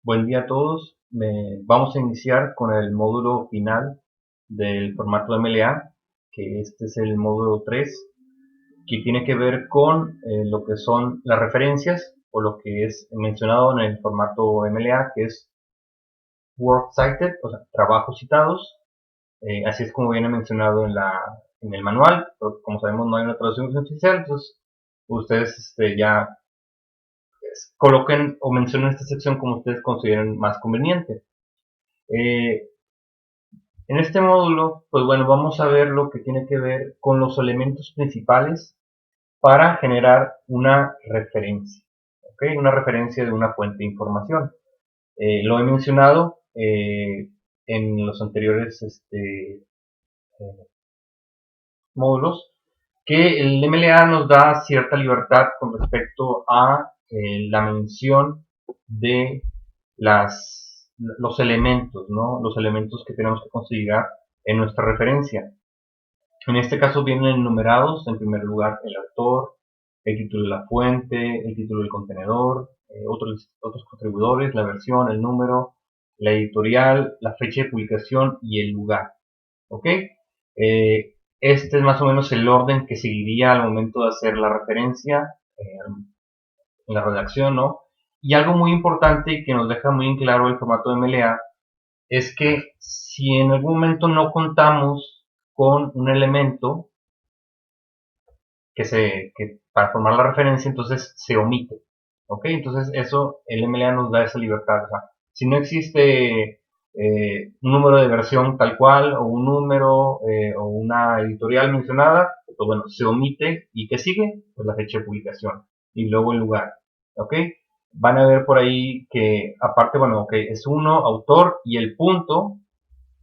Buen día a todos. Vamos a iniciar con el módulo final del formato MLA, que este es el módulo 3, que tiene que ver con lo que son las referencias o lo que es mencionado en el formato MLA, que es Work Cited, o sea, trabajos citados. Así es como viene mencionado en el manual, pero como sabemos no hay una traducción oficial, entonces ustedes ya coloquen o mencionen esta sección como ustedes consideren más conveniente. Eh, En este módulo, pues bueno, vamos a ver lo que tiene que ver con los elementos principales para generar una referencia, ¿ok? Una referencia de una fuente de información. Lo he mencionado en los anteriores módulos, que el MLA nos da cierta libertad con respecto a la mención de los elementos, ¿no? Los elementos que tenemos que considerar en nuestra referencia. En este caso vienen enumerados, en primer lugar, el autor, el título de la fuente, el título del contenedor, otros contribuidores, la versión, el número, la editorial, la fecha de publicación y el lugar. ¿Ok? Este es más o menos el orden que seguiría al momento de hacer la referencia en la redacción, ¿no? Y algo muy importante que nos deja muy en claro el formato de MLA es que si en algún momento no contamos con un elemento que para formar la referencia, entonces se omite. ¿Ok? Entonces eso, el MLA nos da esa libertad. O sea, si no existe un número de versión tal cual, o un número, o una editorial mencionada, pues bueno, se omite. ¿Y qué sigue? Pues la fecha de publicación. Y luego el lugar. ¿Ok? Van a ver por ahí que, aparte, bueno, ok, es uno, autor, y el punto,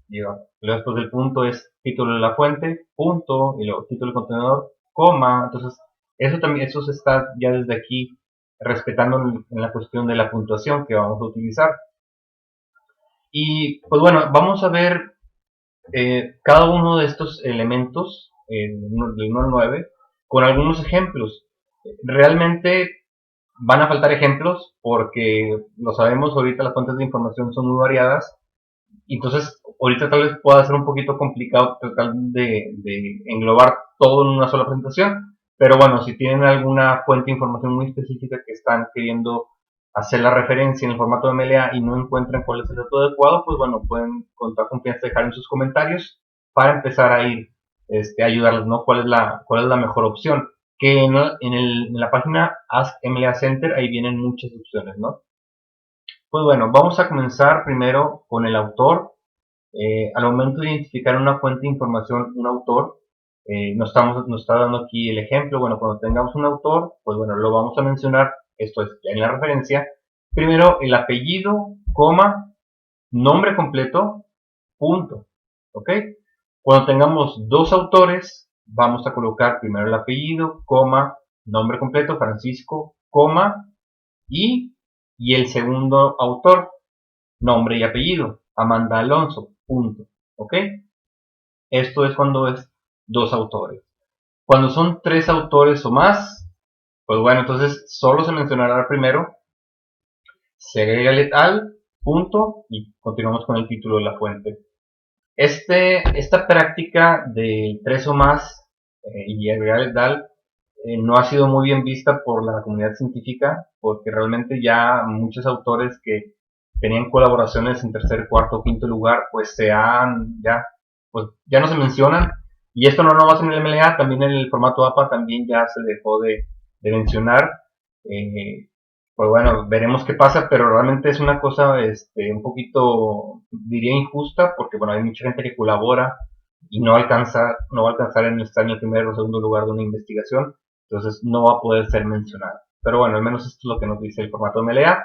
luego después del punto es título de la fuente, punto, y luego título del contenedor, coma. Entonces, eso también, eso se está ya desde aquí respetando en la cuestión de la puntuación que vamos a utilizar. Y pues bueno, vamos a ver cada uno de estos elementos del 1 al 9 con algunos ejemplos. Realmente van a faltar ejemplos porque lo sabemos, ahorita las fuentes de información son muy variadas. Entonces, ahorita tal vez pueda ser un poquito complicado tratar de englobar todo en una sola presentación, pero bueno, si tienen alguna fuente de información muy específica que están queriendo hacer la referencia en el formato de MLA y no encuentran cuál es el dato adecuado, pues bueno, pueden con toda confianza dejar en sus comentarios para empezar a ir ayudarles, ¿no? ¿Cuál es la mejor opción? Que en la página Ask MLA Center ahí vienen muchas opciones, ¿no? Pues bueno, vamos a comenzar primero con el autor. Al momento de identificar una fuente de información, un autor, nos está dando aquí el ejemplo. Bueno, cuando tengamos un autor, pues bueno, lo vamos a mencionar, esto es ya en la referencia. Primero el apellido, coma, nombre completo, punto. ¿Ok? Cuando tengamos dos autores, vamos a colocar primero el apellido, coma, nombre completo, Francisco, coma, y, y el segundo autor, nombre y apellido, Amanda Alonso, punto. ¿Ok? Esto es cuando es dos autores. Cuando son tres autores o más, pues bueno, entonces solo se mencionará primero, se agrega el et al, punto, y continuamos con el título de la fuente. Esta práctica de tres o más y agregar el et al no ha sido muy bien vista por la comunidad científica, porque realmente ya muchos autores que tenían colaboraciones en tercer, cuarto, quinto lugar, pues pues ya no se mencionan. Y esto no nomás en el MLA, también en el formato APA también ya se dejó de mencionar. Eh, pues bueno, veremos qué pasa, pero realmente es una cosa un poquito, diría, injusta, porque bueno, hay mucha gente que colabora y no va a alcanzar en estar en el primer o segundo lugar de una investigación, entonces no va a poder ser mencionado. Pero bueno, al menos esto es lo que nos dice el formato MLA.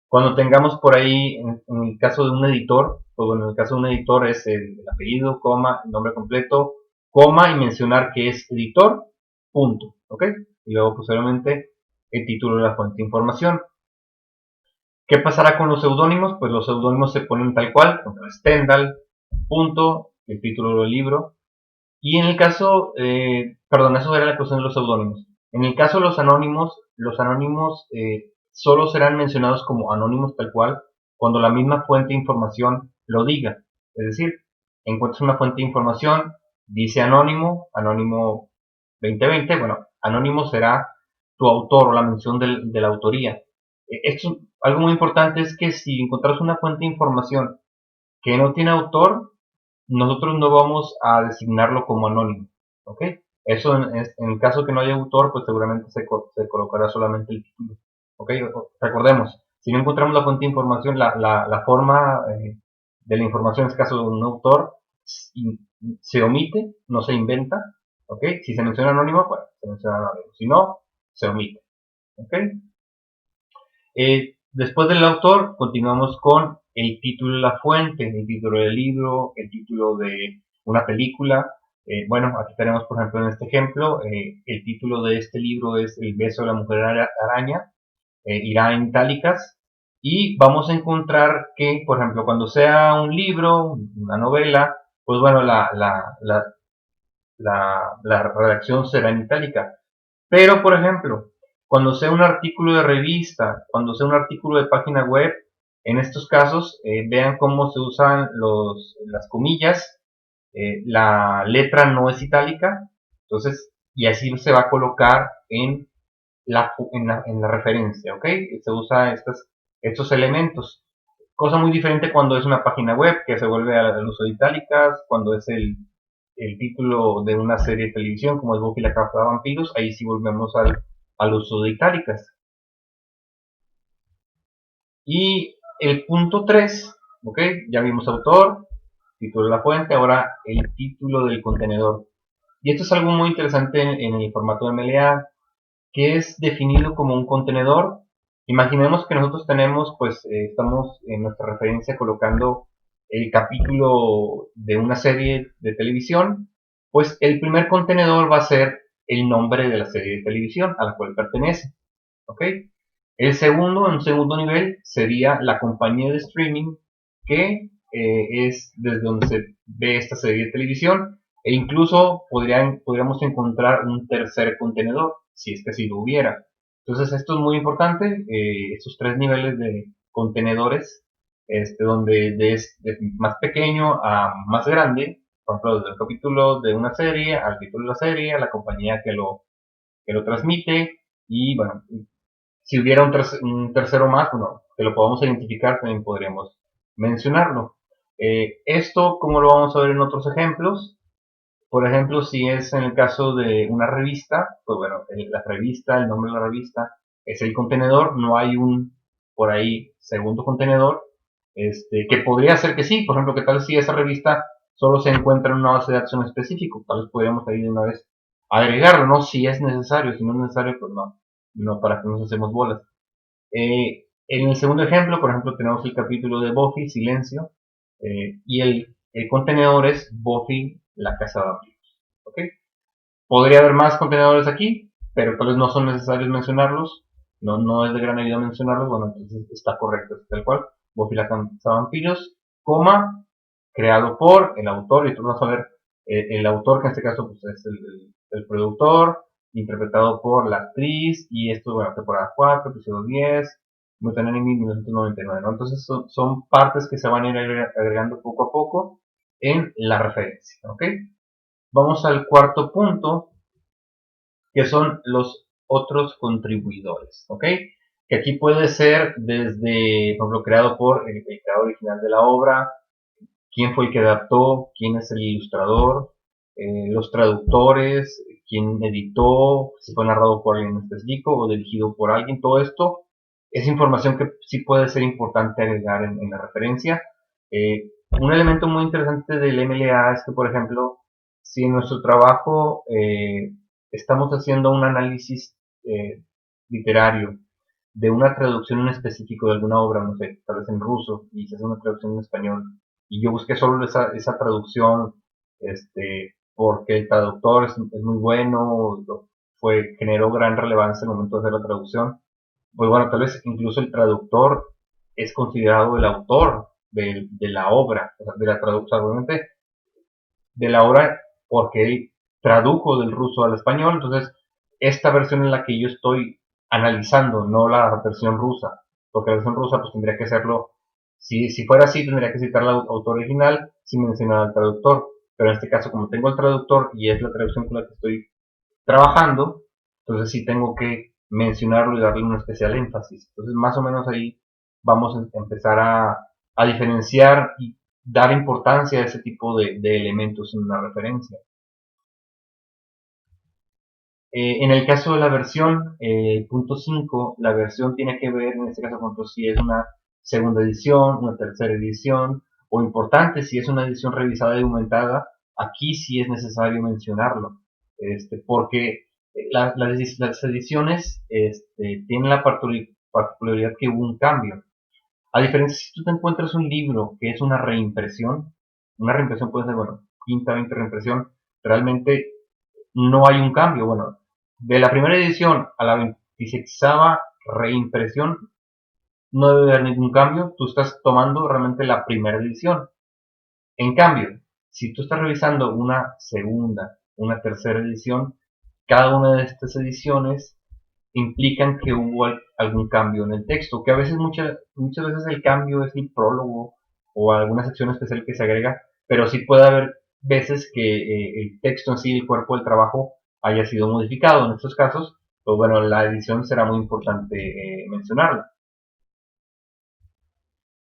Cuando tengamos por ahí, en el caso de un editor, pues bueno, en el caso de un editor es el apellido, coma, el nombre completo, coma y mencionar que es editor, punto, ¿ok? Y luego posteriormente el título de la fuente de información. ¿Qué pasará con los seudónimos? Pues los seudónimos se ponen tal cual, como Stendhal, punto, el título del libro. Y en el caso, perdón, eso era la cuestión de los seudónimos. En el caso de los anónimos solo serán mencionados como anónimos tal cual cuando la misma fuente de información lo diga. Es decir, encuentras una fuente de información, dice anónimo, anónimo 2020, bueno, anónimo será tu autor o la mención de la autoría. Esto, algo muy importante es que si encontramos una fuente de información que no tiene autor, nosotros no vamos a designarlo como anónimo, ¿ok? Eso en el caso que no haya autor, pues seguramente se colocará solamente el título, ¿ok? Recordemos, si no encontramos la fuente de información, la forma de la información, en este caso de un autor, se omite, no se inventa, ¿ok? Si se menciona anónimo, pues se menciona anónimo, si no, se omite, ¿ok? Después del autor, continuamos con el título de la fuente, el título del libro, el título de una película. Bueno, aquí tenemos, por ejemplo, en este ejemplo, el título de este libro es El beso de la mujer araña, irá en itálicas, y vamos a encontrar que, por ejemplo, cuando sea un libro, una novela, pues bueno, la redacción será en itálica. Pero, por ejemplo, cuando sea un artículo de revista, cuando sea un artículo de página web, en estos casos, vean cómo se usan las comillas, la letra no es itálica, entonces, y así se va a colocar en la referencia, ¿ok? Se usa estos elementos. Cosa muy diferente cuando es una página web que se vuelve al uso de itálicas, cuando es el título de una serie de televisión como es Buffy la Cazavampiros, ahí sí volvemos al uso de itálicas. Y el punto 3, ¿ok? Ya vimos autor, título de la fuente, ahora el título del contenedor. Y esto es algo muy interesante en el formato de MLA, que es definido como un contenedor. Imaginemos que nosotros tenemos, pues estamos en nuestra referencia colocando el capítulo de una serie de televisión, pues el primer contenedor va a ser el nombre de la serie de televisión a la cual pertenece, ¿ok? El segundo, en un segundo nivel, sería la compañía de streaming que es desde donde se ve esta serie de televisión, e incluso podríamos encontrar un tercer contenedor, si es que así lo hubiera. Entonces esto es muy importante, estos tres niveles de contenedores, donde de más pequeño a más grande, por ejemplo, desde el capítulo de una serie al título de la serie, a la compañía que lo transmite, y bueno, si hubiera un tercero más, bueno, que lo podamos identificar, también podríamos mencionarlo. Esto, como lo vamos a ver en otros ejemplos, por ejemplo, si es en el caso de una revista, pues bueno, la revista, el nombre de la revista es el contenedor, no hay un por ahí segundo contenedor, que podría ser que sí, por ejemplo, que tal si esa revista solo se encuentra en una base de datos en específico, tal vez podríamos ahí de una vez agregarlo, ¿no? Si es necesario, si no es necesario, pues no para que nos hacemos bolas. En el segundo ejemplo, por ejemplo, tenemos el capítulo de Buffy, Silencio, y el contenedor es Buffy, la Casa de Vampiros. ¿Ok? Podría haber más contenedores aquí, pero tal vez no son necesarios mencionarlos. No es de gran ayuda mencionarlos. Bueno, entonces está correcto, tal cual. Buffy, la Casa de Vampiros, coma, creado por el autor, y tú vas a ver el autor, que en este caso pues, es el productor, interpretado por la actriz, y esto, bueno, temporada 4, episodio 10, Mutant Enemy 1999, ¿no? Entonces son partes que se van a ir agregando poco a poco en la referencia, ¿ok? Vamos al cuarto punto, que son los otros contribuidores, ¿ok? Que aquí puede ser desde, por ejemplo, creado por el creador original de la obra, quién fue el que adaptó, quién es el ilustrador, los traductores, quién editó, si fue narrado por alguien específico o dirigido por alguien, todo esto es información que sí puede ser importante agregar en la referencia. Un elemento muy interesante del MLA es que, por ejemplo, si en nuestro trabajo estamos haciendo un análisis literario de una traducción en específico de alguna obra, no sé, tal vez en ruso, y se hace una traducción en español, y yo busqué solo esa traducción, porque el traductor es muy bueno, generó gran relevancia en el momento de hacer la traducción. Pues bueno, tal vez incluso el traductor es considerado el autor de la obra, o sea, de la traducción, obviamente, de la obra, porque él tradujo del ruso al español. Entonces esta versión es la que yo estoy analizando, no la versión rusa, porque la versión rusa pues tendría que hacerlo Si fuera así, tendría que citar al autor original sin mencionar al traductor. Pero en este caso, como tengo el traductor y es la traducción con la que estoy trabajando, entonces sí tengo que mencionarlo y darle un especial énfasis. Entonces, más o menos ahí vamos a empezar a diferenciar y dar importancia a ese tipo de elementos en una referencia. En el caso de la versión, punto 5, la versión tiene que ver, en este caso, con si es una segunda edición, una tercera edición, o importante, si es una edición revisada y aumentada, aquí sí es necesario mencionarlo, porque las ediciones tienen la particularidad que hubo un cambio. A diferencia, si tú te encuentras un libro que es una reimpresión puede ser, bueno, quinta, 20 reimpresión, realmente no hay un cambio. Bueno, de la primera edición a la 26 reimpresión no debe haber ningún cambio. Tú estás tomando realmente la primera edición. En cambio, si tú estás revisando una segunda, una tercera edición, cada una de estas ediciones implican que hubo algún cambio en el texto, que a veces, muchas veces el cambio es el prólogo o alguna sección especial que se agrega, pero sí puede haber veces que el texto en sí, el cuerpo del trabajo, haya sido modificado. En estos casos, pues bueno, la edición será muy importante mencionarla.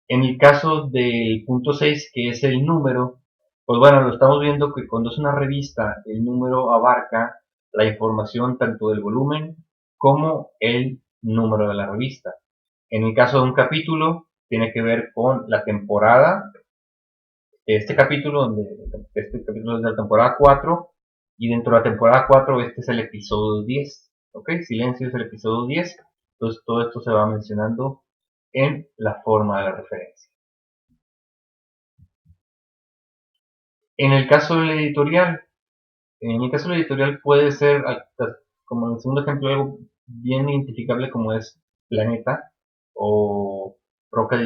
En el caso del punto 6, que es el número, pues bueno, lo estamos viendo que cuando es una revista, el número abarca la información tanto del volumen como el número de la revista. En el caso de un capítulo, tiene que ver con la temporada. Este capítulo es de la temporada 4 y dentro de la temporada 4 este es el episodio 10. ¿Ok? Silencio es el episodio 10. Entonces todo esto se va mencionando en la forma de la referencia. En el caso del editorial, puede ser, como en el segundo ejemplo, algo bien identificable como es Planeta o Roca,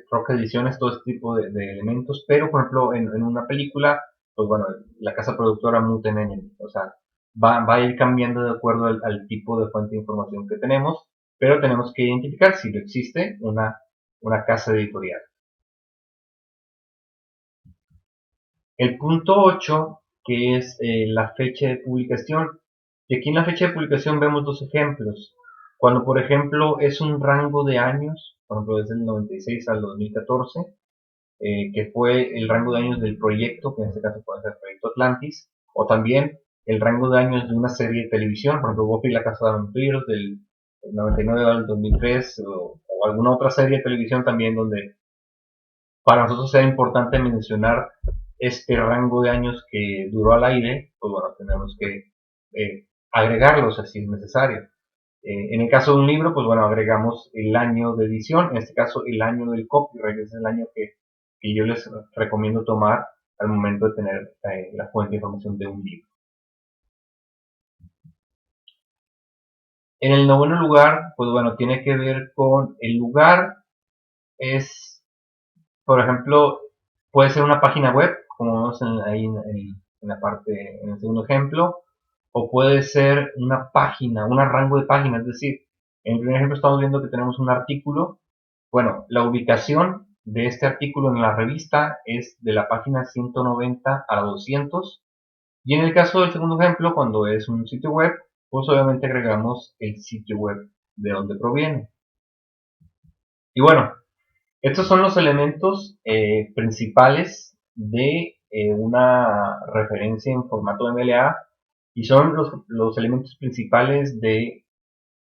Roca Ediciones, todo este tipo de elementos, pero por ejemplo en una película, pues bueno, la casa productora Muten Enemy, o sea, va a ir cambiando de acuerdo al tipo de fuente de información que tenemos, pero tenemos que identificar si existe una casa editorial. El punto 8, que es la fecha de publicación. Y aquí en la fecha de publicación vemos dos ejemplos. Cuando, por ejemplo, es un rango de años, por ejemplo, desde el 96 al 2014, que fue el rango de años del proyecto, que en este caso puede ser el Proyecto Atlantis, o también el rango de años de una serie de televisión, por ejemplo, Buffy la Casa de Vampiros del 99 al 2003, o alguna otra serie de televisión también donde para nosotros sea importante mencionar este rango de años que duró al aire, pues bueno, tenemos que agregarlos así es necesario. En el caso de un libro, pues bueno, agregamos el año de edición, en este caso el año del copyright, es el año que yo les recomiendo tomar al momento de tener la fuente de información de un libro. En el noveno lugar, pues bueno, tiene que ver con el lugar, es, por ejemplo, puede ser una página web, como vemos ahí en la parte, en el segundo ejemplo, o puede ser una página, un rango de páginas, es decir, en el primer ejemplo estamos viendo que tenemos un artículo. Bueno, la ubicación de este artículo en la revista es de la página 190 a la 200. Y en el caso del segundo ejemplo, cuando es un sitio web, pues obviamente agregamos el sitio web de donde proviene. Y bueno, estos son los elementos principales de una referencia en formato MLA y son los elementos principales de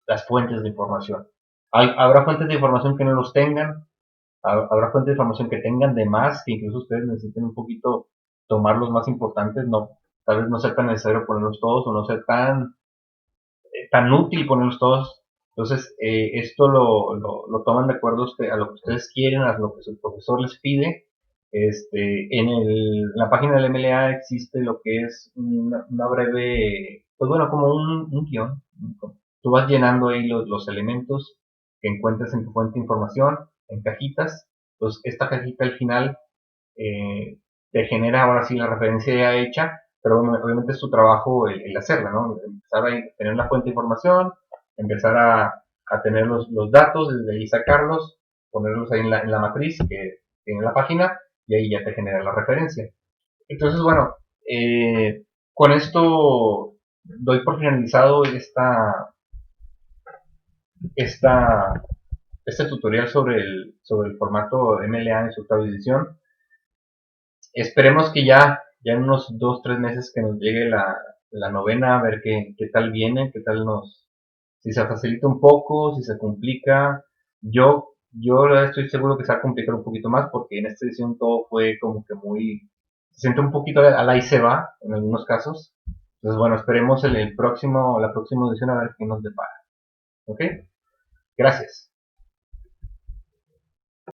las fuentes de información. Habrá fuentes de información que no los tengan, habrá fuentes de información que tengan de más, que incluso ustedes necesiten un poquito tomar los más importantes, no, tal vez no sea tan necesario ponerlos todos o no sea tan útil ponerlos todos. Entonces, esto lo toman de acuerdo a lo que ustedes quieren, a lo que su profesor les pide. En la página del MLA existe lo que es una breve, pues bueno, como un guión. Tú vas llenando ahí los elementos que encuentres en tu fuente de información, en cajitas. Entonces, esta cajita al final te genera ahora sí la referencia ya hecha, pero obviamente es tu trabajo el hacerla, ¿no? Empezar a tener la fuente de información, empezar a tener los datos, desde ahí sacarlos, ponerlos ahí en la matriz que tiene la página y ahí ya te genera la referencia. Entonces, bueno, con esto doy por finalizado esta, este tutorial sobre el formato MLA en su octava edición. Esperemos que ya en unos 2 o 3 meses que nos llegue la novena, a ver qué tal viene, qué tal si se facilita un poco, si se complica. Yo estoy seguro que se va a complicar un poquito más porque en esta edición todo fue como que se siente un poquito a la y se va en algunos casos. Entonces, bueno, esperemos la próxima edición a ver qué nos depara. ¿Ok? Gracias.